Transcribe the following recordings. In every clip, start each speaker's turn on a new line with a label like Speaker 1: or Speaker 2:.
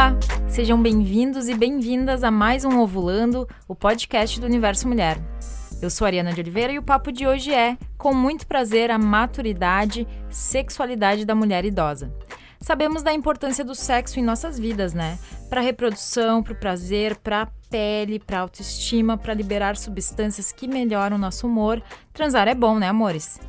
Speaker 1: Olá, sejam bem-vindos e bem-vindas a mais um Ovulando, o podcast do Universo Mulher. Eu sou a Ariana de Oliveira e o papo de hoje é, com muito prazer, a maturidade, sexualidade da mulher idosa. Sabemos da importância do sexo em nossas vidas, né? Para a reprodução, para o prazer, para a pele, para a autoestima, para liberar substâncias que melhoram o nosso humor. Transar é bom, né, amores?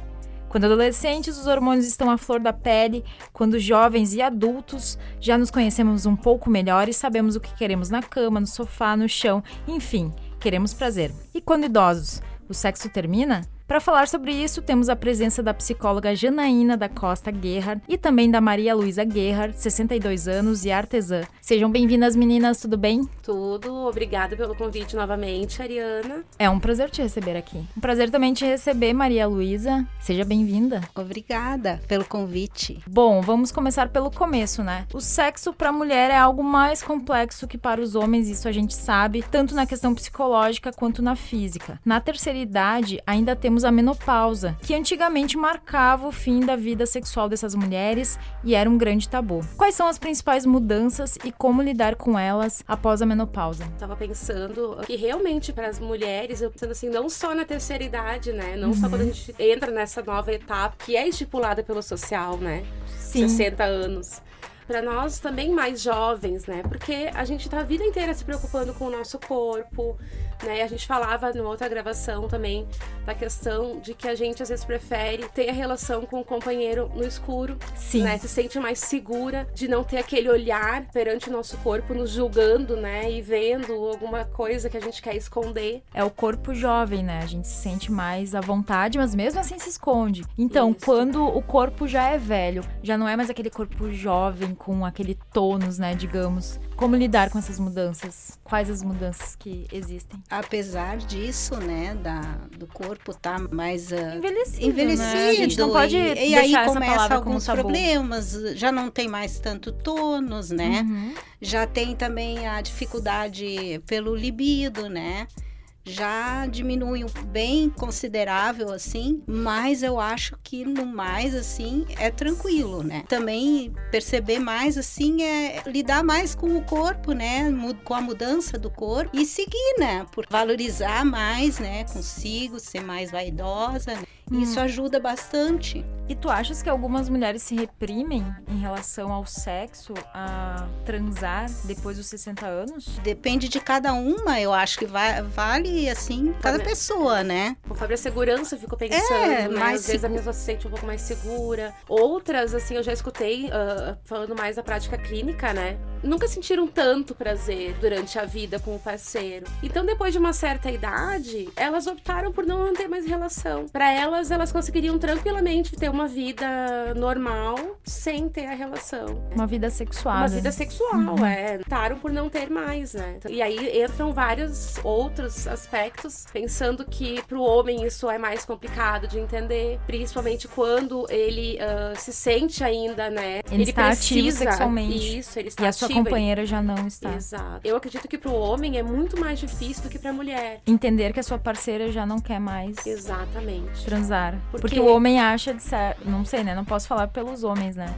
Speaker 1: Quando adolescentes, os hormônios estão à flor da pele. Quando jovens e adultos, já nos conhecemos um pouco melhor e sabemos o que queremos na cama, no sofá, no chão, enfim, queremos prazer. E quando idosos, o sexo termina? Para falar sobre isso, temos a presença da psicóloga Janaína da Costa Gerhard e também da Maria Luísa Gerhard, 62 anos e artesã. Sejam bem-vindas, meninas, tudo bem?
Speaker 2: Tudo, obrigada pelo convite novamente, Ariana.
Speaker 1: É um prazer te receber aqui. Um prazer também te receber, Maria Luísa. Seja bem-vinda.
Speaker 3: Obrigada pelo convite.
Speaker 1: Bom, vamos começar pelo começo, né? O sexo para a mulher é algo mais complexo que para os homens, isso a gente sabe, tanto na questão psicológica quanto na física. Na terceira idade, ainda temos a menopausa, que antigamente marcava o fim da vida sexual dessas mulheres e era um grande tabu. Quais são as principais mudanças e como lidar com elas após a menopausa?
Speaker 2: Tava pensando que realmente para as mulheres, eu pensando assim, não só na terceira idade, né? Não só quando a gente entra nessa nova etapa que é estipulada pelo social, né?
Speaker 1: Sim.
Speaker 2: 60 anos. Para nós também mais jovens, né? Porque a gente tá a vida inteira se preocupando com o nosso corpo, né? A gente falava numa outra gravação também da questão de que a gente às vezes prefere ter a relação com o companheiro no escuro,
Speaker 1: Sim.
Speaker 2: né? Se sente mais segura de não ter aquele olhar perante o nosso corpo nos julgando, né? E vendo alguma coisa que a gente quer esconder.
Speaker 1: É o corpo jovem, né? A gente se sente mais à vontade, mas mesmo assim se esconde. Então,
Speaker 2: Isso.
Speaker 1: quando o corpo já é velho, já não é mais aquele corpo jovem com aquele tônus, né, digamos. Como lidar com essas mudanças? Quais as mudanças que existem?
Speaker 3: Apesar disso, né, do corpo tá mais
Speaker 1: Envelhecido, né? A gente não pode
Speaker 3: e
Speaker 1: deixar
Speaker 3: aí
Speaker 1: essa
Speaker 3: começa
Speaker 1: palavra como
Speaker 3: alguns
Speaker 1: tabu.
Speaker 3: problemas, já não tem mais tanto tônus, né? Já tem também a dificuldade pelo libido, né? Já diminui bem considerável, assim, mas eu acho que no mais, assim, é tranquilo, né? Também perceber mais, assim, é lidar mais com o corpo, né? Com a mudança do corpo e seguir, né? Por valorizar mais, né? Consigo ser mais vaidosa, né? Isso ajuda bastante.
Speaker 1: E tu achas que algumas mulheres se reprimem em relação ao sexo, a transar depois dos 60 anos?
Speaker 3: Depende de cada uma, eu acho que vale, assim, cada pessoa, né?
Speaker 2: Conforme a segurança, eu fico pensando, né?
Speaker 3: mais
Speaker 2: Às vezes a pessoa se sente um pouco mais segura. Outras, assim, eu já escutei, falando mais da prática clínica, né? Nunca sentiram tanto prazer durante a vida com o parceiro. Então, depois de uma certa idade, elas optaram por não manter mais relação. Para elas conseguiriam tranquilamente ter uma vida normal sem ter a relação.
Speaker 1: Uma vida sexual.
Speaker 2: Uma vida sexual, Optaram por não ter mais, né? E aí entram vários outros aspectos, pensando que pro homem isso é mais complicado de entender, principalmente quando ele se sente ainda, né?
Speaker 1: Ele está ativo sexualmente.
Speaker 2: Isso, ele está
Speaker 1: E a sua
Speaker 2: ativo.
Speaker 1: companheira já não está.
Speaker 2: Exato. Eu acredito que pro homem é muito mais difícil do que pra mulher.
Speaker 1: Entender que a sua parceira já não quer mais
Speaker 2: Exatamente.
Speaker 1: transar.
Speaker 2: Porque
Speaker 1: Porque o homem acha, não sei, né? Não posso falar pelos homens, né?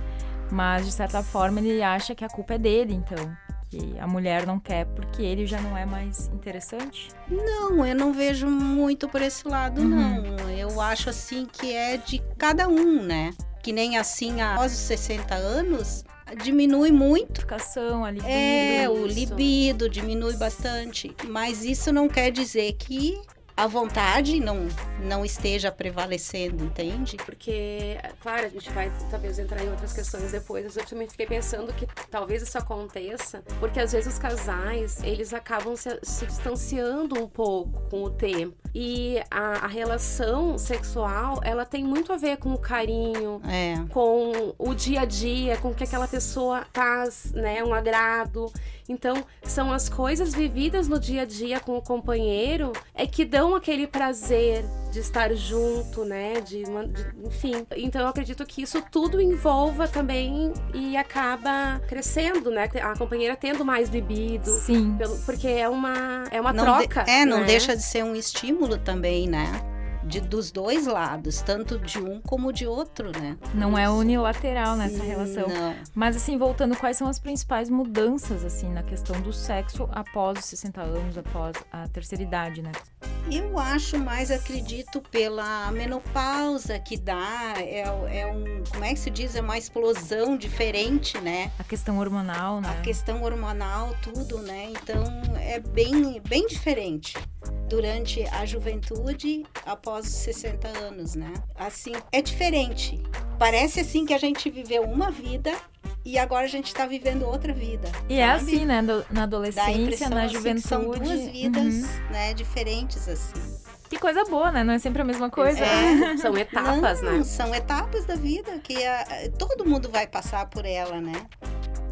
Speaker 1: Mas, de certa forma, ele acha que a culpa é dele, então. Que a mulher não quer porque ele já não é mais interessante.
Speaker 3: Não, eu não vejo muito por esse lado, não. Eu acho, assim, que é de cada um, né? Que nem assim, após os 60 anos, diminui muito.
Speaker 1: Educação, a libido.
Speaker 3: O
Speaker 2: Isso.
Speaker 3: libido diminui bastante. Mas isso não quer dizer que a vontade não esteja prevalecendo, entende?
Speaker 2: Porque, claro, a gente vai talvez entrar em outras questões depois, mas eu também fiquei pensando que talvez isso aconteça, porque às vezes os casais, eles acabam se distanciando um pouco com o tempo. E a relação sexual, ela tem muito a ver com o carinho, com o dia a dia, com o que aquela pessoa faz, né? Um agrado. Então, são as coisas vividas no dia a dia com o companheiro que dão aquele prazer de estar junto, né? Enfim. Então, eu acredito que isso tudo envolva também e acaba crescendo, né? A companheira tendo mais libido.
Speaker 1: Sim.
Speaker 2: Porque é uma
Speaker 3: Não
Speaker 2: troca.
Speaker 3: não
Speaker 2: né?
Speaker 3: deixa de ser um estímulo também, né? dos dois lados, tanto de um como de outro, né?
Speaker 1: Não é unilateral nessa relação.
Speaker 3: Não.
Speaker 1: Mas, assim, voltando, quais são as principais mudanças, assim, na questão do sexo após os 60 anos, após a terceira idade, né?
Speaker 3: Eu acho mais, acredito, pela menopausa que dá, como é que se diz? É uma explosão diferente, né?
Speaker 1: A questão hormonal, né?
Speaker 3: A questão hormonal, tudo, né? Então, é bem, bem diferente durante a juventude após os 60 anos, né? Assim, é diferente. Parece, assim, que a gente viveu uma vida e agora a gente está vivendo outra vida.
Speaker 1: E
Speaker 3: sabe?
Speaker 1: é assim, né? Na adolescência, na
Speaker 3: assim,
Speaker 1: juventude.
Speaker 3: são duas vidas, né? Diferentes, assim.
Speaker 1: Que coisa boa, né? Não é sempre a mesma coisa.
Speaker 2: São etapas,
Speaker 3: Não,
Speaker 2: né?
Speaker 3: São etapas da vida que todo mundo vai passar por ela, né?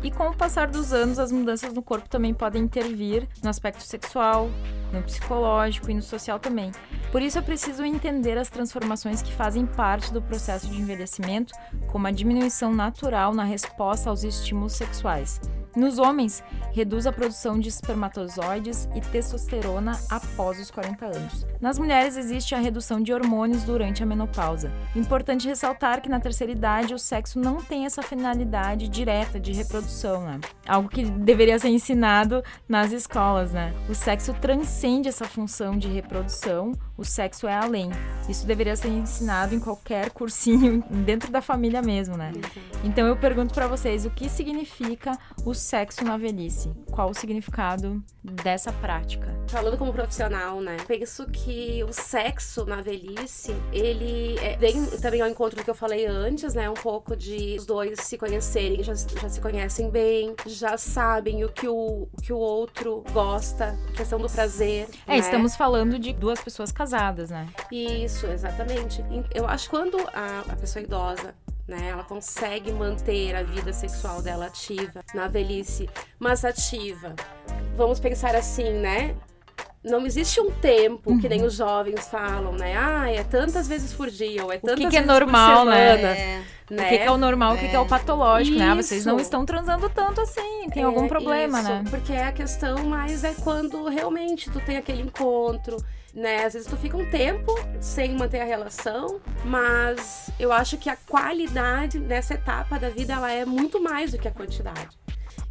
Speaker 1: E com o passar dos anos, as mudanças no corpo também podem intervir no aspecto sexual, no psicológico e no social também. Por isso é preciso entender as transformações que fazem parte do processo de envelhecimento, como a diminuição natural na resposta aos estímulos sexuais. Nos homens, reduz a produção de espermatozoides e testosterona após os 40 anos. Nas mulheres, existe a redução de hormônios durante a menopausa. Importante ressaltar que na terceira idade, o sexo não tem essa finalidade direta de reprodução, né? Algo que deveria ser ensinado nas escolas, né? O sexo transcende essa função de reprodução, o sexo é além. Isso deveria ser ensinado em qualquer cursinho, dentro da família mesmo, né? Então eu pergunto pra vocês, o que significa o sexo na velhice? Qual o significado dessa prática?
Speaker 2: Falando como profissional, né? Penso que o sexo na velhice, ele vem também ao encontro do que eu falei antes, né? Um pouco de os dois se conhecerem, já se conhecem bem, já sabem o que o outro gosta, questão do prazer. né?
Speaker 1: Estamos falando de duas pessoas casadas, né?
Speaker 2: Isso, exatamente. Eu acho que quando a pessoa idosa, né, ela consegue manter a vida sexual dela ativa na velhice, mas ativa. Vamos pensar assim, né? Não existe um tempo, que nem os jovens falam, né? É tantas vezes por dia, ou é tantas vezes
Speaker 1: é normal,
Speaker 2: por semana.
Speaker 1: né? O que é o normal, o que é o patológico, né? Vocês
Speaker 2: Isso.
Speaker 1: não estão transando tanto assim, tem algum problema,
Speaker 2: isso,
Speaker 1: né?
Speaker 2: Porque a questão mais é quando realmente tu tem aquele encontro, né? Às vezes tu fica um tempo sem manter a relação, mas eu acho que a qualidade nessa etapa da vida, ela é muito mais do que a quantidade.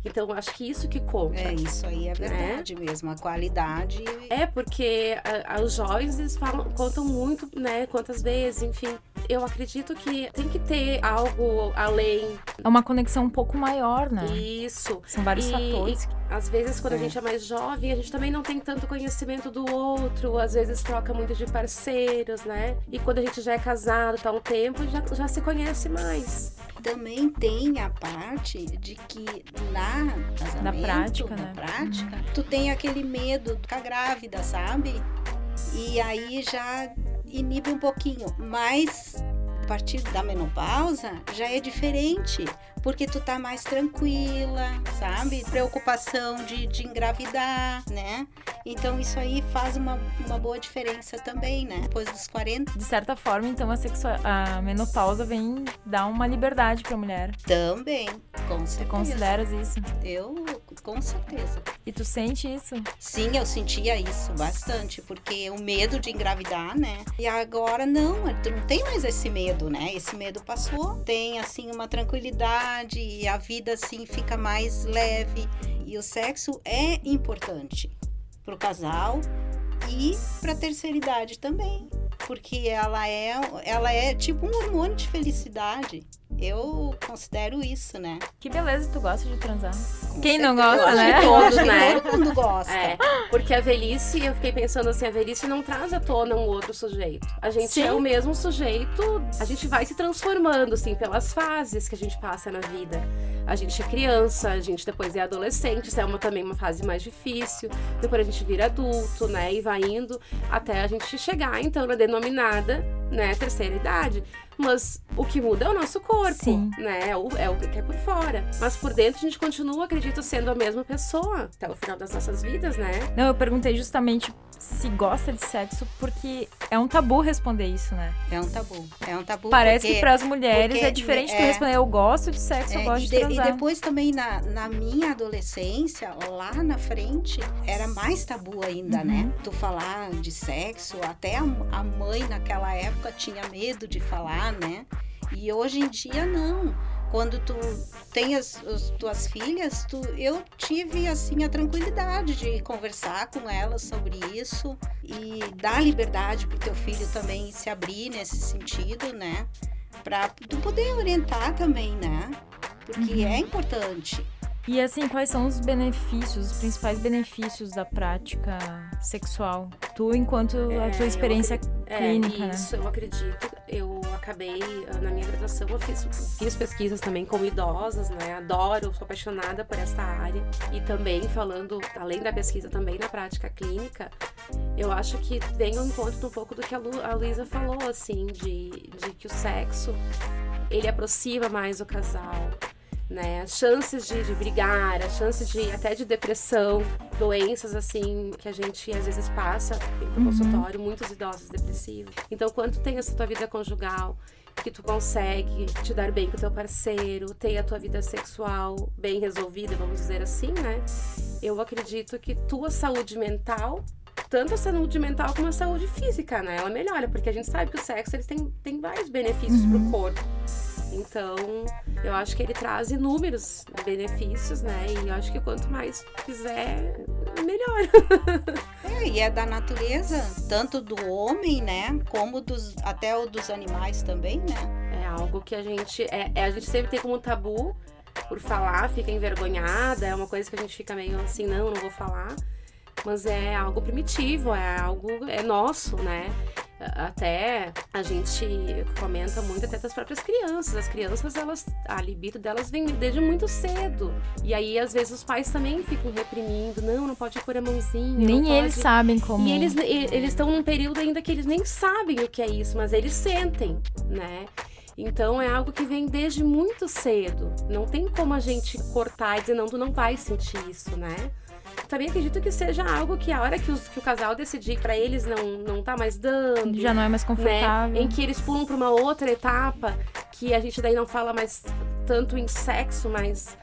Speaker 2: Então, eu acho que isso que conta.
Speaker 3: Isso aí é verdade mesmo, a qualidade.
Speaker 2: Porque os jovens, eles contam muito, né, quantas vezes, enfim. Eu acredito que tem que ter algo além.
Speaker 1: É uma conexão um pouco maior, né?
Speaker 2: Isso.
Speaker 1: São vários fatores.
Speaker 2: E, às vezes, quando a gente é mais jovem, a gente também não tem tanto conhecimento do outro, às vezes troca muito de parceiros, né? E quando a gente já é casado, tá um tempo, já se conhece mais.
Speaker 3: Também tem a parte de que
Speaker 1: na prática,
Speaker 3: tu tem aquele medo de ficar grávida, sabe? E aí já inibe um pouquinho, mas a partir da menopausa já é diferente, porque tu tá mais tranquila, sabe? Preocupação de engravidar, né? Então isso aí faz uma boa diferença também, né? Depois dos 40.
Speaker 1: De certa forma, então, a menopausa vem dar uma liberdade pra mulher.
Speaker 3: Também, com certeza.
Speaker 1: Tu consideras isso?
Speaker 3: Eu, com certeza.
Speaker 1: E tu sente isso?
Speaker 3: Sim, eu sentia isso bastante, porque o medo de engravidar, né? E agora não, tu não tem mais esse medo, né? Esse medo passou, tem assim uma tranquilidade e a vida assim fica mais leve. E o sexo é importante pro casal e pra terceira idade também, porque ela é tipo um hormônio de felicidade. Eu considero isso, né?
Speaker 1: Que beleza, tu gosta de transar.
Speaker 3: Com
Speaker 1: Quem não
Speaker 3: certeza.
Speaker 1: gosta, né?
Speaker 2: Todos, né?
Speaker 3: Todo mundo gosta.
Speaker 2: Porque a velhice, eu fiquei pensando assim, a velhice não traz à tona um outro sujeito. A gente
Speaker 1: Sim.
Speaker 2: é o mesmo sujeito, a gente vai se transformando, assim, pelas fases que a gente passa na vida. A gente é criança, a gente depois é adolescente, isso é também uma fase mais difícil. Depois a gente vira adulto, né? E vai indo até a gente chegar, então, na denominada, né, terceira idade. Mas o que muda é o nosso corpo,
Speaker 1: Sim.
Speaker 2: né? É o que é por fora. Mas por dentro a gente continua, acredito, sendo a mesma pessoa até o final das nossas vidas, né?
Speaker 1: Não, eu perguntei justamente se gosta de sexo, porque é um tabu responder isso, né?
Speaker 3: É um tabu.
Speaker 1: Parece
Speaker 3: porque,
Speaker 1: que para as mulheres
Speaker 3: porque
Speaker 1: é diferente tu responder, eu gosto de sexo, eu gosto de transar.
Speaker 3: E depois também, na minha adolescência, lá na frente, era mais tabu ainda, né? Tu falar de sexo, até a mãe naquela época tinha medo de falar, né? E hoje em dia, não. Quando tu tem as tuas filhas, eu tive, assim, a tranquilidade de conversar com elas sobre isso e dar liberdade pro teu filho também se abrir nesse sentido, né? Pra tu poder orientar também, né? Porque é importante.
Speaker 1: E assim, quais são os benefícios, os principais benefícios da prática sexual? Tu, enquanto a tua experiência clínica,
Speaker 2: isso, né? Eu acredito. Eu acabei, na minha graduação, eu fiz pesquisas também com idosas, né? Adoro, sou apaixonada por essa área. E também falando, além da pesquisa, também na prática clínica, eu acho que vem ao encontro um pouco do que a Luísa falou, assim, de que o sexo, ele aproxima mais o casal. Né? As chances de brigar, as chances até de depressão, doenças assim que a gente às vezes passa no consultório, muitos idosos depressivos. Então, quando tu tem essa tua vida conjugal, que tu consegue te dar bem com o teu parceiro, ter a tua vida sexual bem resolvida, vamos dizer assim, né? Eu acredito que tua saúde mental, tanto a saúde mental como a saúde física, né? Ela melhora, porque a gente sabe que o sexo ele tem vários benefícios pro corpo. Então, eu acho que ele traz inúmeros benefícios, né? E eu acho que quanto mais fizer, melhor.
Speaker 3: E é da natureza, tanto do homem, né? Como até o dos animais também, né?
Speaker 2: É algo que a gente sempre tem como tabu por falar, fica envergonhada, é uma coisa que a gente fica meio assim, não vou falar. Mas é algo primitivo, é nosso, né? Até a gente comenta muito até das próprias crianças. As crianças, a libido delas vem desde muito cedo. E aí, às vezes, os pais também ficam reprimindo. Não pode pôr a mãozinha.
Speaker 1: Nem eles sabem como.
Speaker 2: E eles estão num período ainda que eles nem sabem o que é isso, mas eles sentem, né? Então, é algo que vem desde muito cedo. Não tem como a gente cortar e dizer, não, tu não vai sentir isso, né? Também acredito que seja algo que a hora que o casal decidir pra eles não tá mais dando,
Speaker 1: já não é mais confortável,
Speaker 2: né? Em que eles pulam pra uma outra etapa, que a gente daí não fala mais tanto em sexo, mas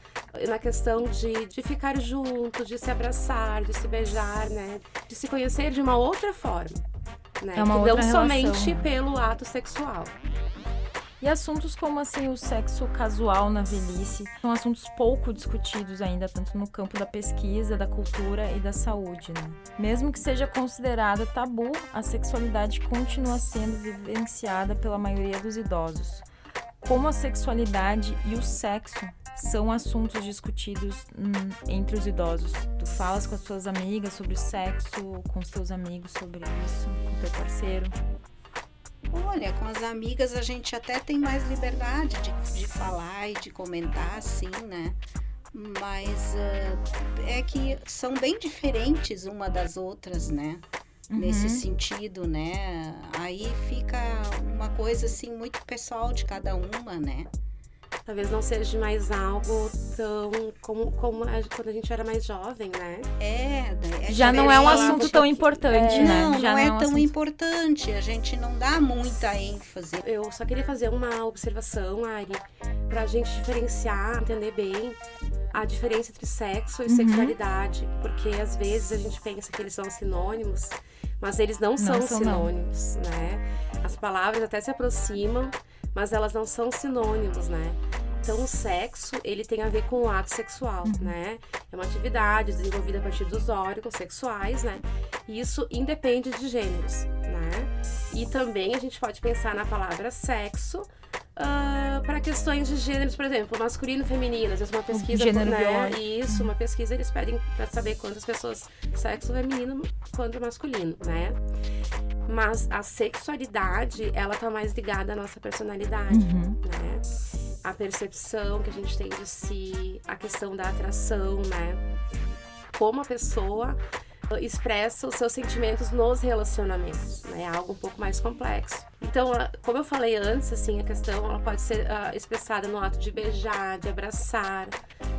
Speaker 2: na questão de ficar junto, de se abraçar, de se beijar, né? De se conhecer de uma outra forma, né?
Speaker 1: É uma outra
Speaker 2: não
Speaker 1: relação,
Speaker 2: somente
Speaker 1: né?
Speaker 2: pelo ato sexual.
Speaker 1: E assuntos como, assim, o sexo casual na velhice são assuntos pouco discutidos ainda, tanto no campo da pesquisa, da cultura e da saúde, né? Mesmo que seja considerada tabu, a sexualidade continua sendo vivenciada pela maioria dos idosos. Como a sexualidade e o sexo são assuntos discutidos entre os idosos? Tu falas com as tuas amigas sobre sexo, com os teus amigos sobre isso, com o teu parceiro?
Speaker 3: Olha, com as amigas a gente até tem mais liberdade de falar e de comentar, assim, né? Mas é que são bem diferentes uma das outras, né? Nesse sentido, né? Aí fica uma coisa, assim, muito pessoal de cada uma, né?
Speaker 2: Talvez não seja mais algo tão como quando a gente era mais jovem, né?
Speaker 1: Já não é um assunto tão importante, né?
Speaker 3: Não,
Speaker 1: Já
Speaker 3: não é
Speaker 1: um
Speaker 3: tão
Speaker 1: assunto
Speaker 3: importante. A gente não dá muita ênfase.
Speaker 2: Eu só queria fazer uma observação, Ari, pra gente diferenciar, entender bem a diferença entre sexo e sexualidade. Porque às vezes a gente pensa que eles são sinônimos, mas eles não são sinônimos, né? As palavras até se aproximam, mas elas não são sinônimos, né? Então, o sexo, ele tem a ver com o ato sexual, né? É uma atividade desenvolvida a partir dos órgãos sexuais, né? E isso independe de gêneros, né? E também a gente pode pensar na palavra sexo para questões de gêneros, por exemplo, masculino e feminino. Às vezes uma pesquisa,
Speaker 1: gênero
Speaker 2: né?
Speaker 1: biológico.
Speaker 2: Isso, uma pesquisa, eles pedem para saber quantas pessoas sexo feminino quanto masculino, né? Mas a sexualidade, ela tá mais ligada à nossa personalidade, né? A percepção que a gente tem de si, a questão da atração, né? Como a pessoa expressa os seus sentimentos nos relacionamentos, né? É algo um pouco mais complexo. Então, como eu falei antes, assim, a questão ela pode ser expressada no ato de beijar, de abraçar,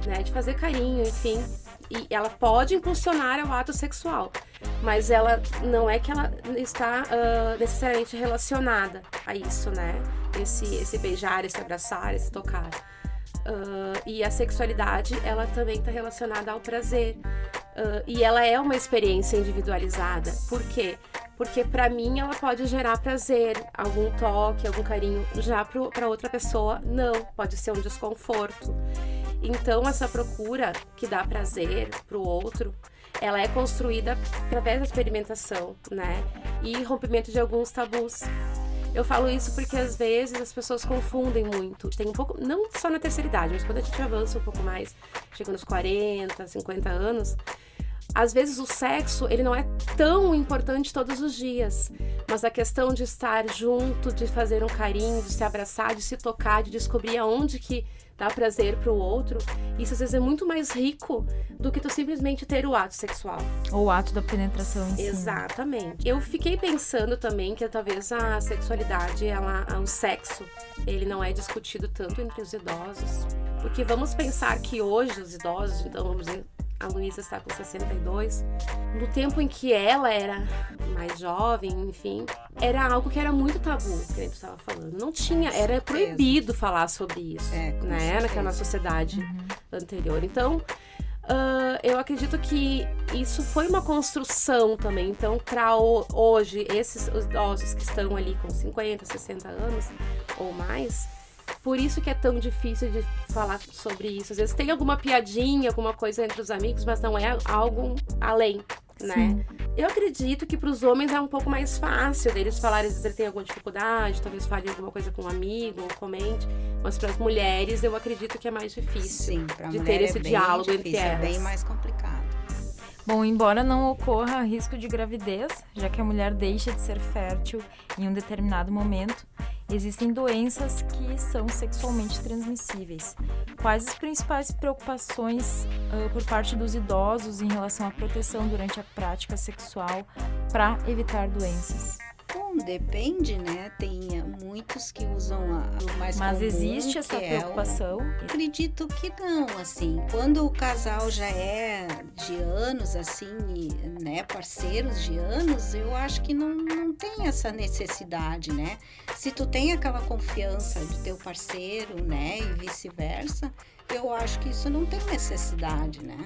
Speaker 2: né? De fazer carinho, enfim. E ela pode impulsionar ao ato sexual, mas ela não é que ela está necessariamente relacionada a isso, né? Esse beijar, esse abraçar, esse tocar. E a sexualidade, ela também está relacionada ao prazer. E ela é uma experiência individualizada. Por quê? Porque para mim ela pode gerar prazer, algum toque, algum carinho. Já para outra pessoa, não. Pode ser um desconforto. Então, essa procura que dá prazer para o outro, ela é construída através da experimentação, né? E rompimento de alguns tabus. Eu falo isso porque, às vezes, as pessoas confundem muito. Tem um pouco, não só na terceira idade, mas quando a gente avança um pouco mais, chega nos 40, 50 anos, às vezes o sexo, ele não é tão importante todos os dias. Mas a questão de estar junto, de fazer um carinho, de se abraçar, de se tocar, de descobrir aonde que dá prazer pro outro, isso às vezes é muito mais rico do que tu simplesmente ter o ato sexual.
Speaker 1: Ou o ato da penetração em si.
Speaker 2: Exatamente. Eu fiquei pensando também que talvez a sexualidade, o sexo, ele não é discutido tanto entre os idosos. Porque vamos pensar que hoje os idosos, então vamos dizer, a Luísa está com 62, no tempo em que ela era mais jovem, enfim, era algo que era muito tabu, que a gente estava falando. Não tinha, era proibido falar sobre isso, né, naquela sociedade anterior. Então, eu acredito que isso foi uma construção também. Então, para hoje, esses idosos que estão ali com 50, 60 anos ou mais, por isso que é tão difícil de falar sobre isso. Às vezes tem alguma piadinha, alguma coisa entre os amigos, mas não é algo além, né?
Speaker 1: Sim.
Speaker 2: Eu acredito que para os homens é um pouco mais fácil deles falarem, às vezes ele tem alguma dificuldade, talvez fale alguma coisa com um amigo ou comente, mas para as mulheres eu acredito que é mais difícil.
Speaker 3: Sim, pra
Speaker 2: de
Speaker 3: mulher
Speaker 2: ter esse diálogo
Speaker 3: difícil,
Speaker 2: entre elas.
Speaker 3: É bem mais complicado.
Speaker 1: Bom, embora não ocorra risco de gravidez, já que a mulher deixa de ser fértil em um determinado momento, existem doenças que são sexualmente transmissíveis. Quais as principais preocupações por parte dos idosos em relação à proteção durante a prática sexual para evitar doenças?
Speaker 3: Bom, depende, né? Tem muitos que usam o mais comum.
Speaker 1: Mas existe essa preocupação?
Speaker 3: Acredito que não, assim. Quando o casal já é de anos, assim, né? Parceiros de anos, eu acho que não tem essa necessidade, né? Se tu tem aquela confiança de teu parceiro, né? E vice-versa, eu acho que isso não tem necessidade, né?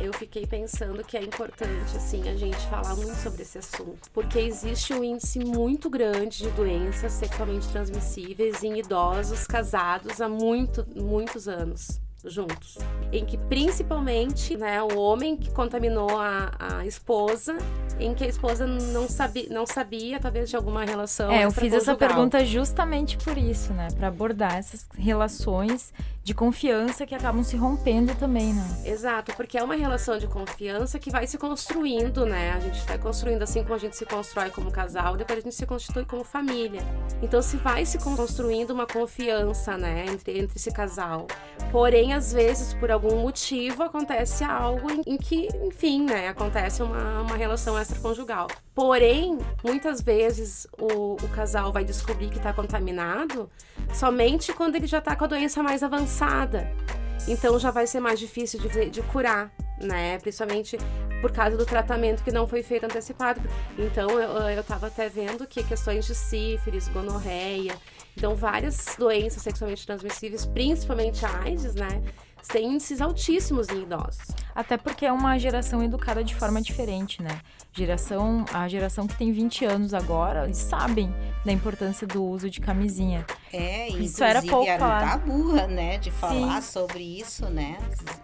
Speaker 2: Eu fiquei pensando que é importante, assim, a gente falar muito sobre esse assunto, porque existe um índice muito grande de doenças sexualmente transmissíveis em idosos casados há muitos anos juntos, em que principalmente, né, o homem que contaminou a esposa, em que a esposa não sabia talvez de alguma relação
Speaker 1: eu fiz essa
Speaker 2: extraconjugal.
Speaker 1: pergunta justamente por isso, né, para abordar essas relações de confiança que acabam se rompendo também, né?
Speaker 2: Exato, porque é uma relação de confiança que vai se construindo, né? A gente vai construindo assim como a gente se constrói como casal, depois a gente se constitui como família. Então se vai se construindo uma confiança, né, entre esse casal. Porém, às vezes, por algum motivo, acontece algo em que, enfim, né, acontece uma relação extraconjugal. Porém, muitas vezes o casal vai descobrir que está contaminado somente quando ele já está com a doença mais avançada. Então já vai ser mais difícil de curar, né? Principalmente por causa do tratamento que não foi feito antecipado. Então eu estava até vendo que questões de sífilis, gonorreia, então várias doenças sexualmente transmissíveis, principalmente a AIDS, né? Tem índices altíssimos em idosos.
Speaker 1: Até porque é uma geração educada de forma diferente, né? A geração que tem 20 anos agora, eles sabem da importância do uso de camisinha.
Speaker 3: Isso
Speaker 1: era pouco falado.
Speaker 3: tabu, né? De falar sobre isso, né?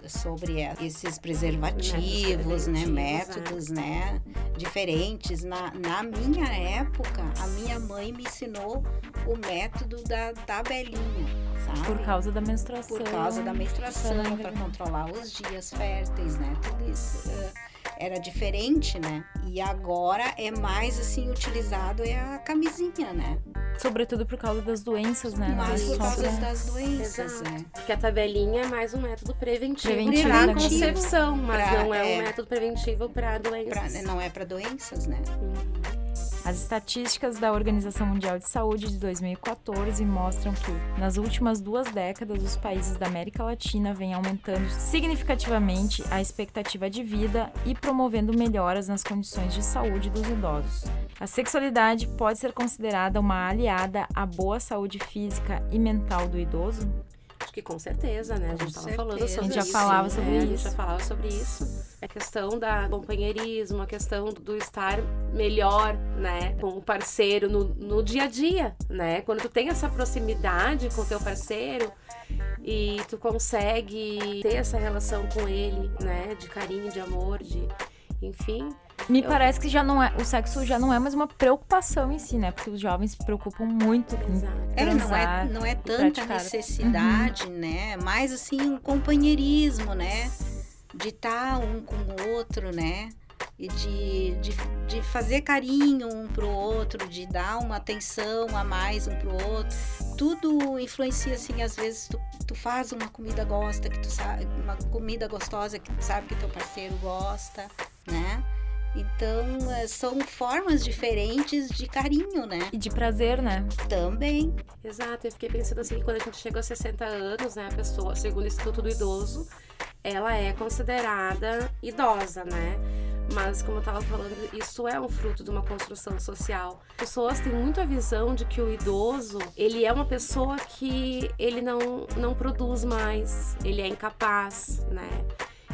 Speaker 3: Sobre esses preservativos, né? Métodos, né? Diferentes. Na minha época, a minha mãe me ensinou o método da tabelinha, sabe?
Speaker 1: Por causa da menstruação.
Speaker 3: Por causa da menstruação, para controlar os dias férteis, né? Tudo isso era diferente, né? E agora é mais assim utilizado a camisinha, né?
Speaker 1: Sobretudo por causa das doenças, né?
Speaker 3: Mais por causa
Speaker 1: pra...
Speaker 3: das doenças,
Speaker 2: Exato.
Speaker 3: né?
Speaker 2: Porque a tabelinha é mais um método preventivo
Speaker 1: Preventivo.
Speaker 2: para concepção, mas
Speaker 3: Pra-
Speaker 2: não é um
Speaker 3: é.
Speaker 2: método preventivo para doenças.
Speaker 3: Não é para doenças, né?
Speaker 1: As estatísticas da Organização Mundial de Saúde de 2014 mostram que, nas últimas 2 décadas, os países da América Latina vêm aumentando significativamente a expectativa de vida e promovendo melhoras nas condições de saúde dos idosos. A sexualidade pode ser considerada uma aliada à boa saúde física e mental do idoso?
Speaker 2: Acho que com certeza, né? A gente estava falando sobre isso.
Speaker 1: A gente já falava sobre
Speaker 2: A
Speaker 1: isso.
Speaker 2: gente já falava sobre isso. A questão da companheirismo, a questão do estar melhor, né? Com o parceiro no dia a dia, né? Quando tu tem essa proximidade com o teu parceiro e tu consegue ter essa relação com ele, né? De carinho, de amor, enfim...
Speaker 1: Me parece que já não é, o sexo já não é mais uma preocupação em si, né? Porque os jovens se preocupam muito com transar.
Speaker 3: Não é
Speaker 1: e
Speaker 3: tanta
Speaker 1: praticar.
Speaker 3: necessidade, né? Mais assim um companheirismo, né? De estar um com o outro, né? E de fazer carinho um pro outro, de dar uma atenção a mais um pro outro. Tudo influencia, assim, às vezes tu faz uma comida uma comida gostosa que tu sabe que teu parceiro gosta, né? Então, são formas diferentes de carinho, né?
Speaker 1: E de prazer, né?
Speaker 3: Também.
Speaker 2: Exato, eu fiquei pensando assim, que quando a gente chega aos 60 anos, né, a pessoa, segundo o Instituto do Idoso, ela é considerada idosa, né? Mas, como eu estava falando, isso é um fruto de uma construção social. As pessoas têm muito a visão de que o idoso, ele é uma pessoa que ele não produz mais, ele é incapaz, né?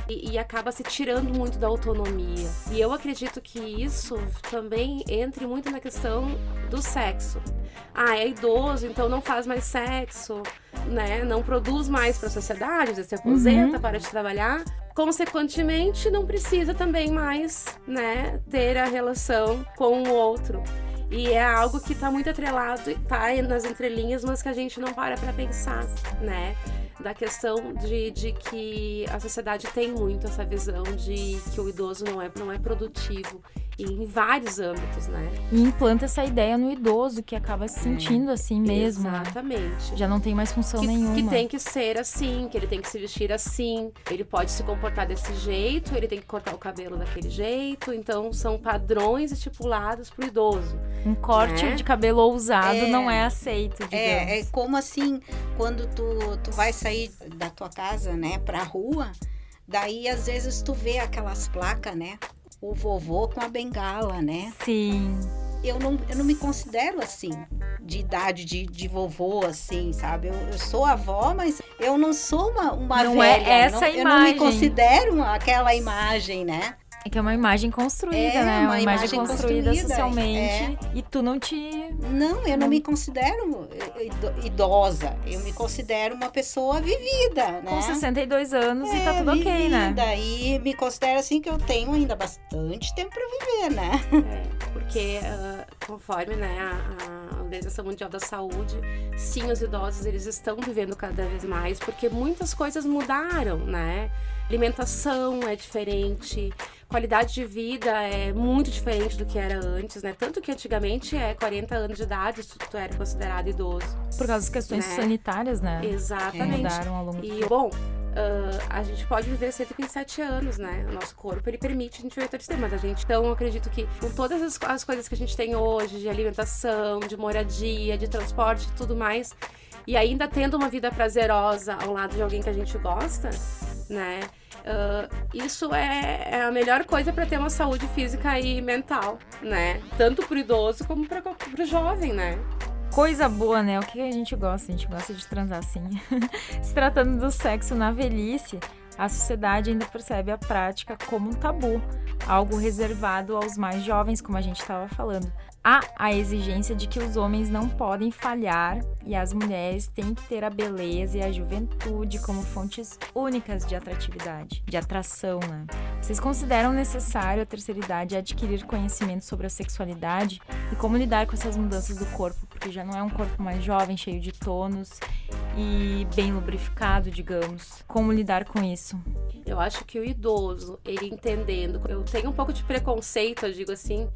Speaker 2: E acaba se tirando muito da autonomia. E eu acredito que isso também entre muito na questão do sexo. É idoso, então não faz mais sexo, né? Não produz mais para a sociedade, às vezes se aposenta, para de trabalhar. Consequentemente, não precisa também mais, né, ter a relação com o outro. E é algo que está muito atrelado, está nas entrelinhas, mas que a gente não para pensar, né? Da questão de que a sociedade tem muito essa visão de que o idoso não é produtivo em vários âmbitos, né?
Speaker 1: E implanta essa ideia no idoso, que acaba se sentindo assim mesmo.
Speaker 2: Exatamente.
Speaker 1: Já não tem mais função nenhuma.
Speaker 2: Que tem que ser assim, que ele tem que se vestir assim, ele pode se comportar desse jeito, ele tem que cortar o cabelo daquele jeito. Então, são padrões estipulados pro idoso.
Speaker 1: Um corte de cabelo ousado não é aceito, digamos.
Speaker 3: É como assim, quando tu vai sair da tua casa, né, pra rua, daí às vezes tu vê aquelas placas, né? O vovô com a bengala, né?
Speaker 1: Sim.
Speaker 3: Eu não me considero assim, de idade de vovô, assim, sabe? Eu sou avó, mas eu não sou uma
Speaker 1: não
Speaker 3: velha.
Speaker 1: É essa
Speaker 3: eu
Speaker 1: imagem.
Speaker 3: não me considero aquela imagem, né?
Speaker 1: É que é uma imagem construída, né?
Speaker 3: Uma imagem
Speaker 1: construída socialmente.
Speaker 3: É.
Speaker 1: E tu não te...
Speaker 3: Não, eu não me considero idosa. Eu me considero uma pessoa vivida, né?
Speaker 1: Com 62 anos e tá tudo ok, né?
Speaker 3: E me considero assim que eu tenho ainda bastante tempo pra viver, né?
Speaker 2: Porque conforme, né, a Organização Mundial da Saúde, sim, os idosos eles estão vivendo cada vez mais, porque muitas coisas mudaram, né? Alimentação é diferente, qualidade de vida é muito diferente do que era antes, né? Tanto que antigamente 40 anos de idade tu era considerado idoso.
Speaker 1: Por causa das questões sanitárias, né?
Speaker 2: Exatamente.
Speaker 1: Mudaram ao longo do tempo.
Speaker 2: E, bom, a gente pode viver 127 anos, né? O nosso corpo, ele permite a gente viver todo esse tempo, mas a gente... Então, eu acredito que com todas as coisas que a gente tem hoje, de alimentação, de moradia, de transporte e tudo mais, e ainda tendo uma vida prazerosa ao lado de alguém que a gente gosta, né? Isso é a melhor coisa para ter uma saúde física e mental, né? Tanto pro idoso como pro jovem, né?
Speaker 1: Coisa boa, né? O que a gente gosta? A gente gosta de transar assim. Se tratando do sexo na velhice, a sociedade ainda percebe a prática como um tabu, algo reservado aos mais jovens, como a gente estava falando. Há a exigência de que os homens não podem falhar e as mulheres têm que ter a beleza e a juventude como fontes únicas de atratividade, de atração, né? Vocês consideram necessário a terceira idade adquirir conhecimento sobre a sexualidade e como lidar com essas mudanças do corpo? Porque já não é um corpo mais jovem, cheio de tônus, e bem lubrificado, digamos. Como lidar com isso?
Speaker 2: Eu acho que o idoso, ele entendendo... Eu tenho um pouco de preconceito, eu digo assim,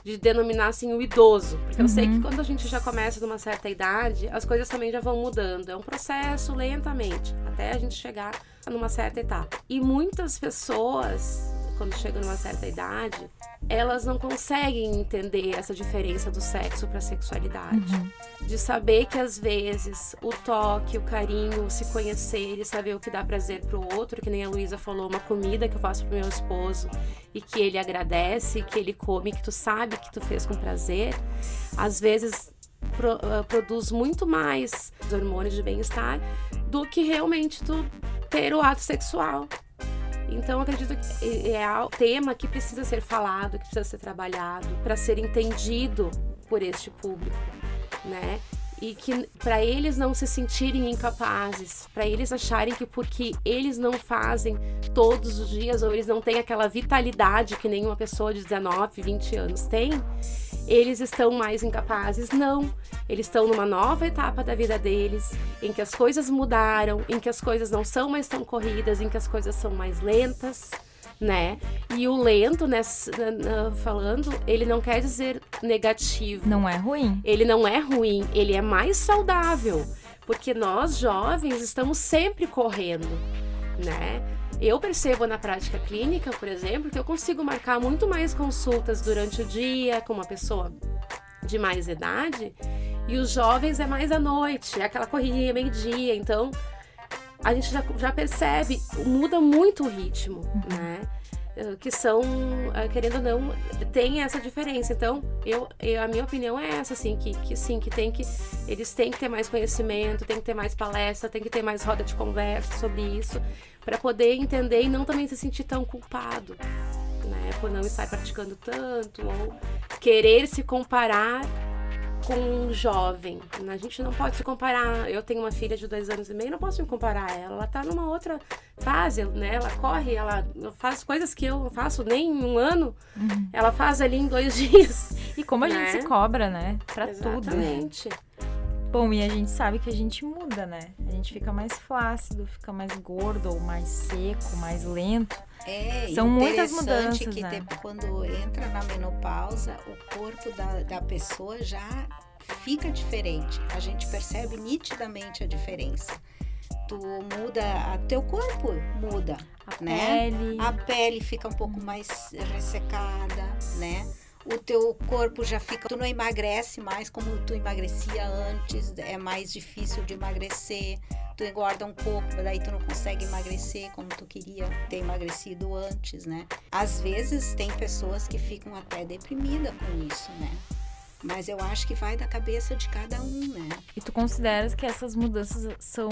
Speaker 2: de denominar assim o idoso. Porque eu sei que quando a gente já começa numa certa idade, as coisas também já vão mudando. É um processo lentamente, até a gente chegar numa certa etapa. E muitas pessoas, quando chegam numa certa idade, elas não conseguem entender essa diferença do sexo para a sexualidade. De saber que às vezes o toque, o carinho, se conhecer e saber o que dá prazer pro outro, que nem a Luísa falou, uma comida que eu faço pro meu esposo e que ele agradece, que ele come, que tu sabe que tu fez com prazer, às vezes produz muito mais hormônios de bem-estar do que realmente tu ter o ato sexual. Então, eu acredito que é um tema que precisa ser falado, que precisa ser trabalhado para ser entendido por este público, né? E que para eles não se sentirem incapazes, para eles acharem que porque eles não fazem todos os dias, ou eles não têm aquela vitalidade que nenhuma pessoa de 19, 20 anos tem, eles estão mais incapazes. Não, eles estão numa nova etapa da vida deles, em que as coisas mudaram, em que as coisas não são mais tão corridas, em que as coisas são mais lentas, né? E o lento, né, falando, ele não quer dizer negativo.
Speaker 1: Não é ruim.
Speaker 2: Ele não é ruim, ele é mais saudável, porque nós jovens estamos sempre correndo, né? Eu percebo na prática clínica, por exemplo, que eu consigo marcar muito mais consultas durante o dia com uma pessoa de mais idade, e os jovens é mais à noite, é aquela correria, meio-dia. Então, a gente já percebe, muda muito o ritmo, né? Que são, querendo ou não, tem essa diferença. Então, a minha opinião é essa, assim, que eles têm que ter mais conhecimento, tem que ter mais palestra, tem que ter mais roda de conversa sobre isso, para poder entender e não também se sentir tão culpado, né, por não estar praticando tanto, ou querer se comparar com um jovem. A gente não pode se comparar. Eu tenho uma filha de 2 anos e meio, não posso me comparar a ela. Ela tá numa outra fase, né? Ela corre, ela faz coisas que eu não faço nem em 1 ano. Ela faz ali em 2 dias.
Speaker 1: E como a gente se cobra, né? Pra
Speaker 2: Exatamente.
Speaker 1: Tudo. Bom, e a gente sabe que a gente muda, né? A gente fica mais flácido, fica mais gordo, ou mais seco, mais lento. São muitas mudanças,
Speaker 3: que
Speaker 1: né?
Speaker 3: Quando entra na menopausa, o corpo da pessoa já fica diferente. A gente percebe nitidamente a diferença. Tu muda, teu corpo muda, né? A pele fica um pouco mais ressecada, né? O teu corpo já fica... Tu não emagrece mais como tu emagrecia antes, é mais difícil de emagrecer. Tu engorda um pouco, daí tu não consegue emagrecer como tu queria ter emagrecido antes, né? Às vezes tem pessoas que ficam até deprimidas com isso, né? Mas eu acho que vai da cabeça de cada um, né?
Speaker 1: E tu consideras que essas mudanças são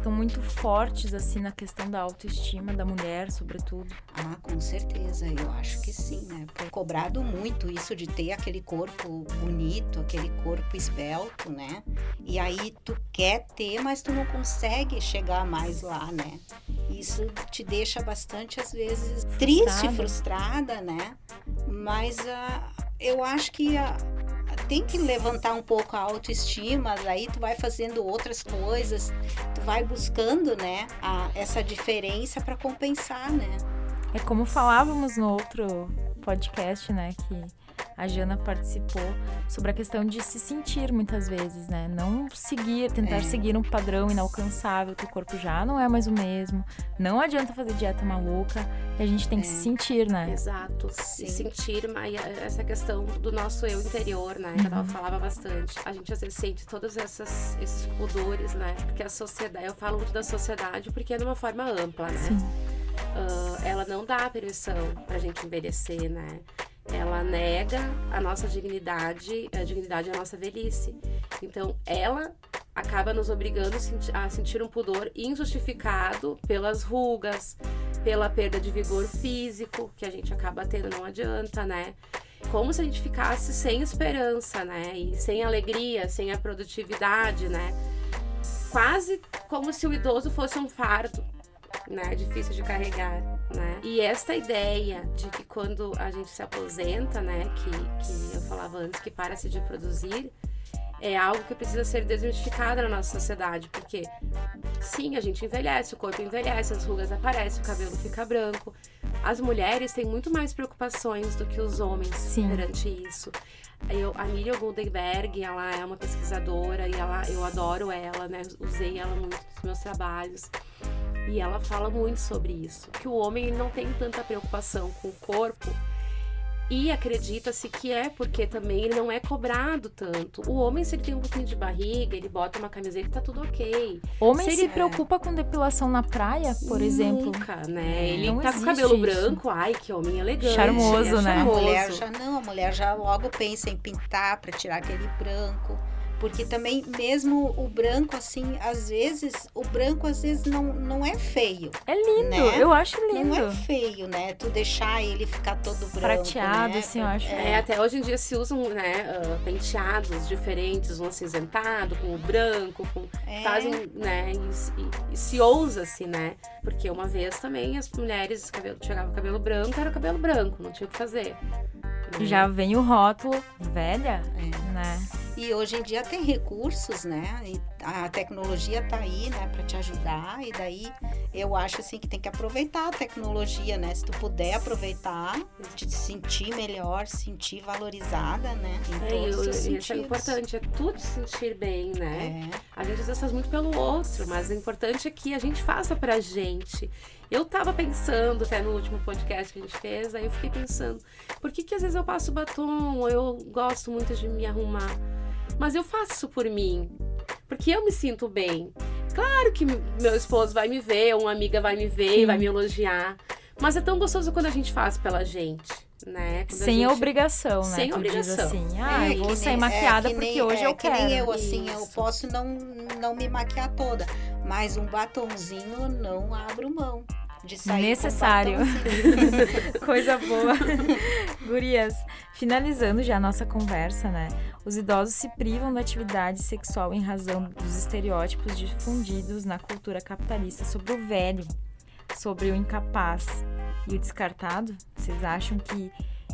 Speaker 1: muito fortes, assim, na questão da autoestima da mulher, sobretudo?
Speaker 3: Ah, com certeza, eu acho que sim, né? Porque é cobrado muito isso de ter aquele corpo bonito, aquele corpo esbelto, né? E aí tu quer ter, mas tu não consegue chegar mais lá, né? Isso te deixa bastante, às vezes, triste, frustrada, né? Mas eu acho que tem que levantar um pouco a autoestima, aí tu vai fazendo outras coisas, tu vai buscando, né, essa diferença para compensar, né?
Speaker 1: É como falávamos no outro podcast, né, que a Jana participou, sobre a questão de se sentir muitas vezes, né? Não tentar seguir um padrão inalcançável, que o corpo já não é mais o mesmo. Não adianta fazer dieta maluca, e a gente tem que se sentir, né?
Speaker 2: Exato.
Speaker 3: Sim.
Speaker 2: Se sentir, essa questão do nosso eu interior, né? Que ela falava bastante. A gente às vezes sente todos esses pudores, né? Porque a sociedade, eu falo muito da sociedade porque é de uma forma ampla, né?
Speaker 1: Sim.
Speaker 2: Ela não dá permissão pra gente envelhecer, né? Ela nega a nossa dignidade, a dignidade da nossa velhice. Então, ela acaba nos obrigando a sentir um pudor injustificado pelas rugas, pela perda de vigor físico, que a gente acaba tendo, não adianta, né? Como se a gente ficasse sem esperança, né? E sem alegria, sem a produtividade, né? Quase como se o idoso fosse um fardo, né, difícil de carregar, né? E essa ideia de que quando a gente se aposenta, né, que eu falava antes, que para-se de produzir, é algo que precisa ser desmistificado na nossa sociedade, porque sim, a gente envelhece, o corpo envelhece, as rugas aparecem, o cabelo fica branco. As mulheres têm muito mais preocupações do que os homens perante isso. A Miriam Goldenberg, ela é uma pesquisadora e eu adoro ela, né? Usei ela muito nos meus trabalhos. E ela fala muito sobre isso, que o homem não tem tanta preocupação com o corpo. E acredita-se que é porque também ele não é cobrado tanto. O homem, se ele tem um pouquinho de barriga, ele bota uma camiseta e tá tudo ok.
Speaker 1: Homem se preocupa com depilação na praia, por exemplo?
Speaker 2: Nunca, né? Ele
Speaker 1: não
Speaker 2: tá com o cabelo
Speaker 1: isso.
Speaker 2: branco, ai, que homem elegante.
Speaker 1: Charmoso, né?
Speaker 3: A mulher já logo pensa em pintar pra tirar aquele branco. Porque também, mesmo o branco, assim, às vezes não é feio.
Speaker 1: É lindo,
Speaker 3: né?
Speaker 1: Eu acho lindo.
Speaker 3: Não é feio, né? Tu deixar ele ficar todo branco,
Speaker 1: prateado,
Speaker 3: né?
Speaker 1: assim, eu acho.
Speaker 2: Até hoje em dia se usam, né, penteados diferentes, um acinzentado, com o branco, fazem, né, e se ousa-se, né? Porque uma vez também as mulheres chegavam o cabelo branco, era o cabelo branco, não tinha o que fazer. Né?
Speaker 1: Já vem o rótulo velha, né?
Speaker 3: E hoje em dia tem recursos, né? E a tecnologia tá aí, né, para te ajudar. E daí eu acho assim que tem que aproveitar a tecnologia, né? Se tu puder aproveitar, te sentir melhor, sentir valorizada, né? Em todos os sentidos.
Speaker 2: Isso é importante, é tu te sentir bem, né? A gente às vezes faz muito pelo outro, mas o importante é que a gente faça pra gente. Eu tava pensando, até no último podcast que a gente fez, aí eu fiquei pensando, por que às vezes eu passo batom, eu gosto muito de me arrumar, mas eu faço isso por mim, porque eu me sinto bem. Claro que meu esposo vai me ver, uma amiga vai me ver e vai me elogiar, mas é tão gostoso quando a gente faz pela gente, né?
Speaker 1: Sem obrigação, né?
Speaker 2: Sem obrigação.
Speaker 1: Assim, eu vou sair maquiada porque hoje eu quero.
Speaker 3: Que nem eu, assim, eu posso não me maquiar toda, mas um batonzinho eu não abro mão. De sair
Speaker 1: necessário. Coisa boa. Gurias, finalizando já a nossa conversa, né? Os idosos se privam da atividade sexual em razão dos estereótipos difundidos na cultura capitalista sobre o velho, sobre o incapaz e o descartado. Vocês acham que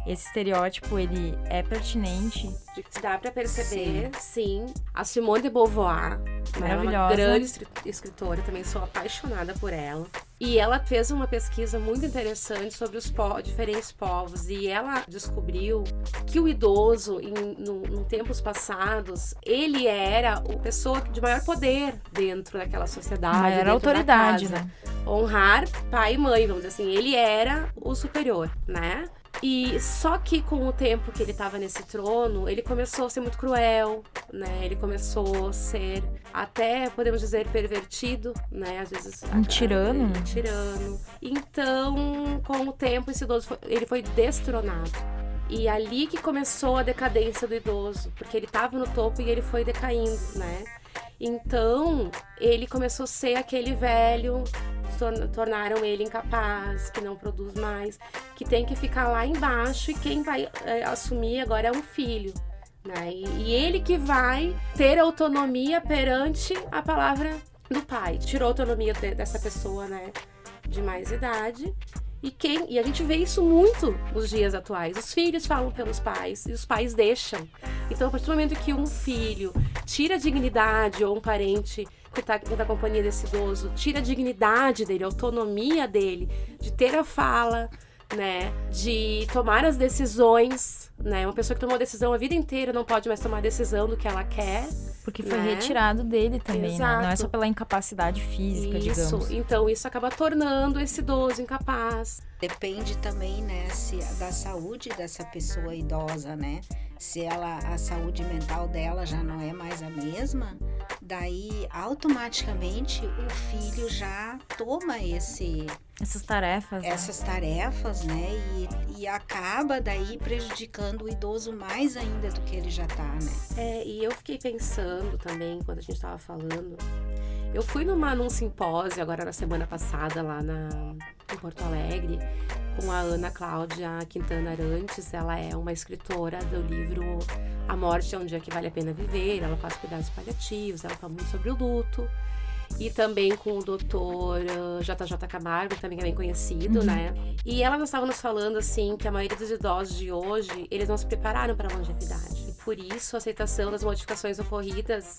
Speaker 1: esse estereótipo, ele é pertinente?
Speaker 2: Dá pra perceber, sim. A Simone de Beauvoir, ela é uma grande escritora, também sou apaixonada por ela. E ela fez uma pesquisa muito interessante sobre os diferentes povos. E ela descobriu que o idoso, em tempos passados, ele era a pessoa de maior poder dentro daquela sociedade.
Speaker 1: Maior autoridade, né?
Speaker 2: Honrar pai e mãe, vamos dizer assim. Ele era o superior, né? E só que com o tempo que ele estava nesse trono, ele começou a ser muito cruel, né? Ele começou a ser, até podemos dizer, pervertido, né? Às vezes
Speaker 1: um tirano.
Speaker 2: Um tirano. Então, com o tempo, esse idoso ele foi destronado. E ali que começou a decadência do idoso, porque ele estava no topo e ele foi decaindo, né? Então, ele começou a ser aquele velho, tornaram ele incapaz, que não produz mais, que tem que ficar lá embaixo e quem vai assumir agora é um filho, né? E ele que vai ter autonomia perante a palavra do pai. Tirou a autonomia dessa pessoa, né, de mais idade. E a gente vê isso muito nos dias atuais. Os filhos falam pelos pais e os pais deixam. Então, a partir do momento que um filho tira a dignidade, ou um parente que está na companhia desse idoso, tira a dignidade dele, a autonomia dele, de ter a fala, né, de tomar as decisões, né? Uma pessoa que tomou a decisão a vida inteira não pode mais tomar a decisão do que ela quer.
Speaker 1: Porque foi retirado dele também, né? Não é só pela incapacidade física, digamos.
Speaker 2: Então isso acaba tornando esse idoso incapaz.
Speaker 3: Depende também, né, da saúde dessa pessoa idosa, né? Se a saúde mental dela já não é mais a mesma, daí automaticamente o filho já toma
Speaker 1: essas tarefas,
Speaker 3: né? E acaba daí prejudicando o idoso mais ainda do que ele já tá, né?
Speaker 2: E eu fiquei pensando também, quando a gente tava falando, eu fui num simpósio agora na semana passada lá em Porto Alegre, com a Ana Cláudia Quintana Arantes. Ela é uma escritora do livro A Morte é um Dia que Vale a Pena Viver. Ela faz cuidados paliativos, ela fala muito sobre o luto. E também com o doutor JJ Camargo, também é bem conhecido, né? E ela estava nos falando, assim, que a maioria dos idosos de hoje, eles não se prepararam para a longevidade. por isso a aceitação das modificações ocorridas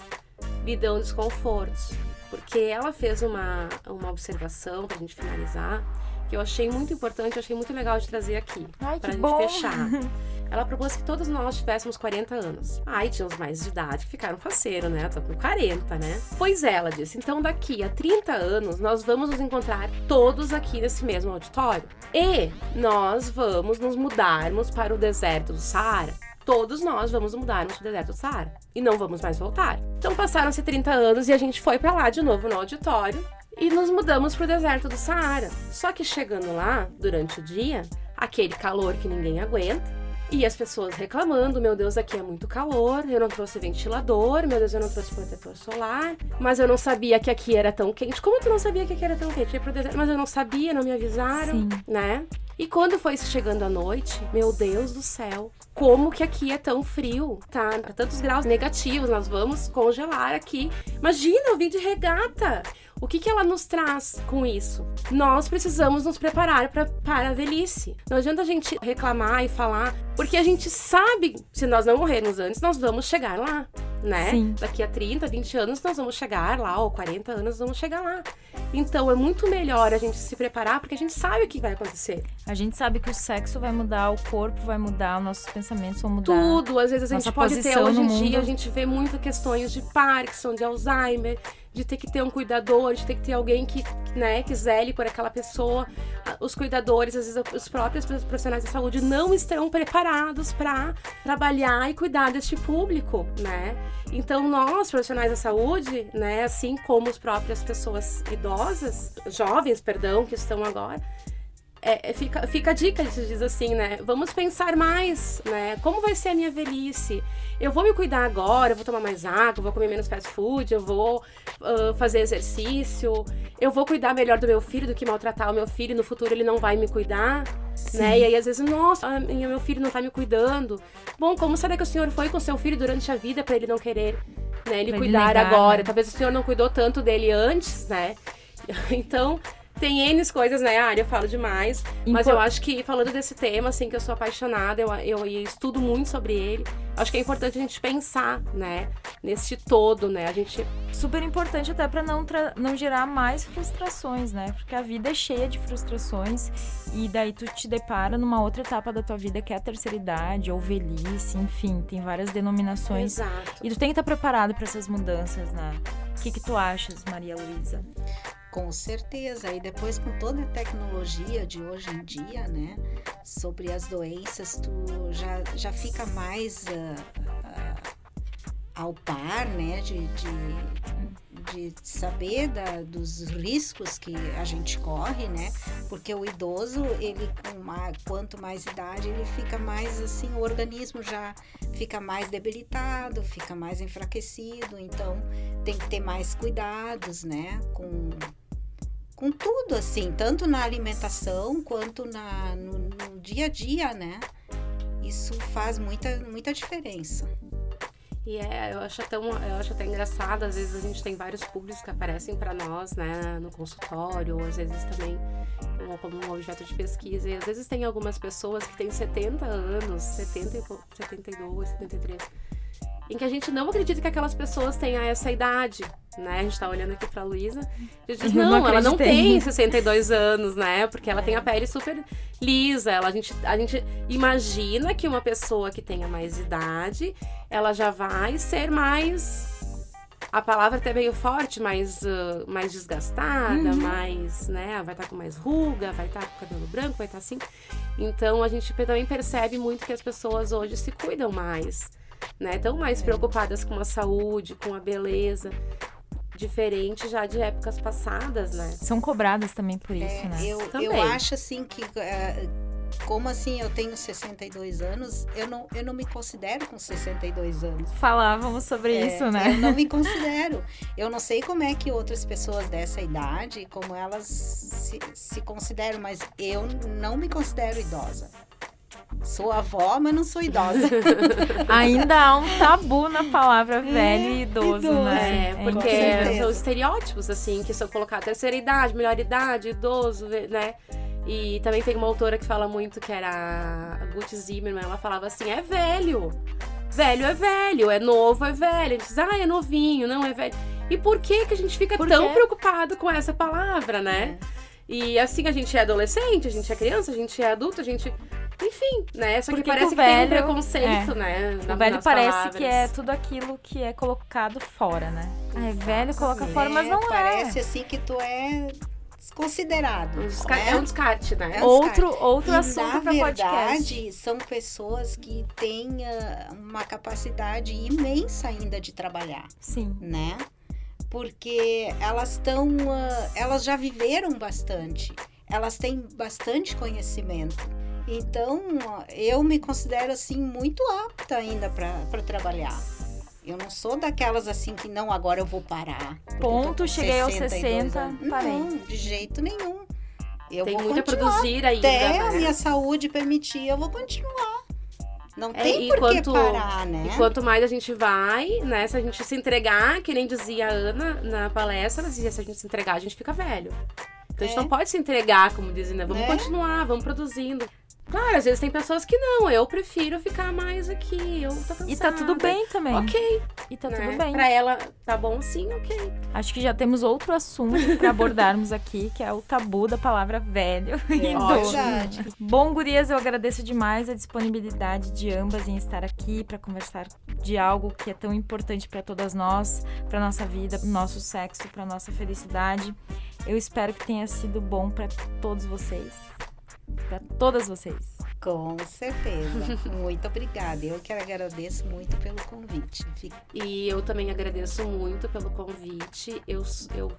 Speaker 2: lhe dão desconfortos. Porque ela fez uma observação, pra gente finalizar, que eu achei muito importante, eu achei muito legal de trazer aqui.
Speaker 1: Ai,
Speaker 2: pra
Speaker 1: que
Speaker 2: gente
Speaker 1: bom.
Speaker 2: fechar. Ela propôs que todos nós tivéssemos 40 anos. Ai, tinha os mais de idade que ficaram faceiro, né? Tô com 40, né? Pois ela disse, então daqui a 30 anos nós vamos nos encontrar todos aqui nesse mesmo auditório. E nós vamos nos mudarmos para o deserto do Saara. Todos nós vamos mudarmos para o deserto do Saara. E não vamos mais voltar. Então passaram-se 30 anos e a gente foi para lá de novo no auditório. E nos mudamos para o deserto do Saara. Só que chegando lá, durante o dia, aquele calor que ninguém aguenta. E as pessoas reclamando, meu Deus, aqui é muito calor, eu não trouxe ventilador, meu Deus, eu não trouxe protetor solar, mas eu não sabia que aqui era tão quente. Como tu não sabia que aqui era tão quente? Mas eu não sabia, não me avisaram,
Speaker 1: Sim.
Speaker 2: né? E quando foi chegando a noite, meu Deus do céu, como que aqui é tão frio, tá? A tantos graus negativos, nós vamos congelar aqui. Imagina, eu vim de regata. O que ela nos traz com isso? Nós precisamos nos preparar para a velhice. Não adianta a gente reclamar e falar, porque a gente sabe, se nós não morrermos antes, nós vamos chegar lá, né?
Speaker 1: Sim.
Speaker 2: Daqui a 30, 20 anos nós vamos chegar lá, ou 40 anos nós vamos chegar lá. Então é muito melhor a gente se preparar, porque a gente sabe o que vai acontecer.
Speaker 1: A gente sabe que o sexo vai mudar, o corpo vai mudar, os nossos pensamentos vão mudar.
Speaker 2: Tudo, às vezes a gente
Speaker 1: Nossa
Speaker 2: pode ter,
Speaker 1: posição
Speaker 2: hoje
Speaker 1: no
Speaker 2: em dia,
Speaker 1: mundo.
Speaker 2: a gente vê muito questões de Parkinson, de Alzheimer, de ter que ter um cuidador, de ter que ter alguém que zele por aquela pessoa. Os cuidadores, às vezes os próprios profissionais de saúde não estão preparados para trabalhar e cuidar deste público, né? Então nós, profissionais da saúde, né, assim como as próprias pessoas idosas, jovens, perdão, que estão agora, fica a dica, a gente diz assim, né? Vamos pensar mais, né? Como vai ser a minha velhice? Eu vou me cuidar agora, eu vou tomar mais água, eu vou comer menos fast food, eu vou fazer exercício, eu vou cuidar melhor do meu filho do que maltratar o meu filho, no futuro ele não vai me cuidar, né? E aí às vezes, nossa, meu filho não tá me cuidando. Bom, como será que o senhor foi com seu filho durante a vida para ele não querer, né, ele
Speaker 1: Pra ele
Speaker 2: cuidar
Speaker 1: negar,
Speaker 2: agora?
Speaker 1: né?
Speaker 2: Talvez o senhor não cuidou tanto dele antes, né? Então... tem N coisas, né, Ari? Eu falo demais. Mas eu acho que, falando desse tema, assim, que eu sou apaixonada, eu estudo muito sobre ele. Acho que é importante a gente pensar, né, nesse todo, né? A gente...
Speaker 1: Super importante até pra não gerar mais frustrações, né? Porque a vida é cheia de frustrações e daí tu te depara numa outra etapa da tua vida, que é a terceira idade ou velhice, enfim, tem várias denominações.
Speaker 2: Exato.
Speaker 1: E tu tem que estar preparado pra essas mudanças, né? O que tu achas, Maria Luísa?
Speaker 3: Com certeza, e depois com toda a tecnologia de hoje em dia, né, sobre as doenças, tu já fica mais ao par, né, de saber dos riscos que a gente corre, né, porque o idoso, ele quanto mais idade, ele fica mais assim, o organismo já fica mais debilitado, fica mais enfraquecido, então tem que ter mais cuidados, né, com tudo, assim, tanto na alimentação quanto no dia a dia, né? Isso faz muita diferença.
Speaker 2: E eu acho até engraçado, às vezes a gente tem vários públicos que aparecem para nós, né, no consultório, ou às vezes também como um objeto de pesquisa, e às vezes tem algumas pessoas que têm 70 anos, 72, 73, em que a gente não acredita que aquelas pessoas tenham essa idade, né? A gente tá olhando aqui pra Luísa, a gente diz, não, ela não tem 62 anos, né? Porque ela tem a pele super lisa, a gente imagina que uma pessoa que tenha mais idade, ela já vai ser mais, a palavra até meio forte, mais desgastada, mais, né? Vai estar com mais ruga, vai estar com cabelo branco, vai estar assim. Então, a gente também percebe muito que as pessoas hoje se cuidam mais, né? Estão mais preocupadas com a saúde, com a beleza, diferente já de épocas passadas, né?
Speaker 1: São cobradas também por isso, né?
Speaker 3: Eu acho assim que, como assim eu tenho 62 anos, eu não me considero com 62 anos.
Speaker 1: Falávamos sobre isso, né?
Speaker 3: Eu não me considero. Eu não sei como é que outras pessoas dessa idade, como elas se consideram, mas eu não me considero idosa. Sou avó, mas não sou idosa.
Speaker 1: Ainda há um tabu na palavra velho e idoso, né?
Speaker 2: Porque são estereótipos, assim, que são colocados terceira idade, melhor idade, idoso, né? E também tem uma autora que fala muito, que era a Guth Zimmermann, ela falava assim, é velho. velho é velho, é novo é velho. A gente diz, é novinho, não é velho. E por que a gente fica tão preocupado com essa palavra, né? E assim, a gente é adolescente, a gente é criança, a gente é adulto, a gente... Enfim, né? Só que parece que tem um preconceito, né?
Speaker 1: O velho parece que é tudo aquilo que é colocado fora, né? Velho coloca fora, mas não
Speaker 3: parece assim que tu é desconsiderado.
Speaker 2: É um descarte, né?
Speaker 1: Outro assunto para podcast.
Speaker 3: Na verdade, são pessoas que têm uma capacidade imensa ainda de trabalhar.
Speaker 1: Sim.
Speaker 3: Né? Porque elas já viveram bastante. Elas têm bastante conhecimento. Então, eu me considero, assim, muito apta ainda para trabalhar. Eu não sou daquelas, assim, que não, agora eu vou parar.
Speaker 1: Ponto, cheguei aos 60, parei.
Speaker 3: Não, de jeito nenhum.
Speaker 2: Tem muito a produzir ainda,
Speaker 3: até a minha saúde permitir, eu vou continuar. Não tem por que parar, né?
Speaker 2: E quanto mais a gente vai, né? Se a gente se entregar, que nem dizia a Ana na palestra, ela dizia, se a gente se entregar, a gente fica velho. Então a gente não pode se entregar, como dizem, né? Vamos continuar, vamos produzindo. Claro, às vezes tem pessoas que não, eu prefiro ficar mais aqui, eu tô cansada.
Speaker 1: E tá tudo bem também.
Speaker 2: Ok.
Speaker 1: E tá tudo bem.
Speaker 2: Pra ela, tá bom sim, ok.
Speaker 1: Acho que já temos outro assunto pra abordarmos aqui, que é o tabu da palavra velho e idoso. Bom, gurias, eu agradeço demais a disponibilidade de ambas em estar aqui pra conversar de algo que é tão importante pra todas nós, pra nossa vida, pro nosso sexo, pra nossa felicidade. Eu espero que tenha sido bom pra todos vocês. Para todas vocês.
Speaker 3: Com certeza. Muito obrigada. Eu que agradeço muito pelo convite.
Speaker 2: E eu também agradeço muito pelo convite. Eu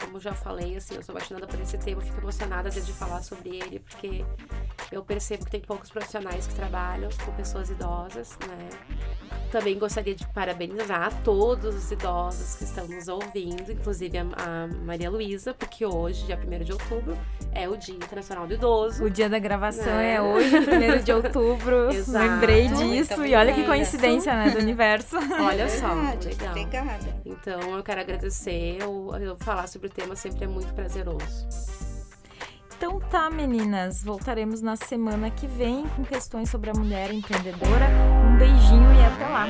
Speaker 2: como já falei, assim, eu sou apaixonada por esse tema. Eu fico emocionada às vezes de falar sobre ele, porque eu percebo que tem poucos profissionais que trabalham com pessoas idosas, né? Também gostaria de parabenizar todos os idosos que estão nos ouvindo, inclusive a Maria Luísa, porque hoje, dia 1º de outubro, é o Dia Internacional do Idoso.
Speaker 1: O dia da gravação é hoje, 1º de outubro.
Speaker 2: Exato.
Speaker 1: Lembrei disso. E olha que coincidência, né, do universo.
Speaker 2: Olha só, legal.
Speaker 3: Obrigada.
Speaker 2: Então, eu quero agradecer. Eu falar sobre o tema sempre é muito prazeroso.
Speaker 1: Então tá, meninas. Voltaremos na semana que vem com questões sobre a mulher empreendedora. Um beijinho e até lá.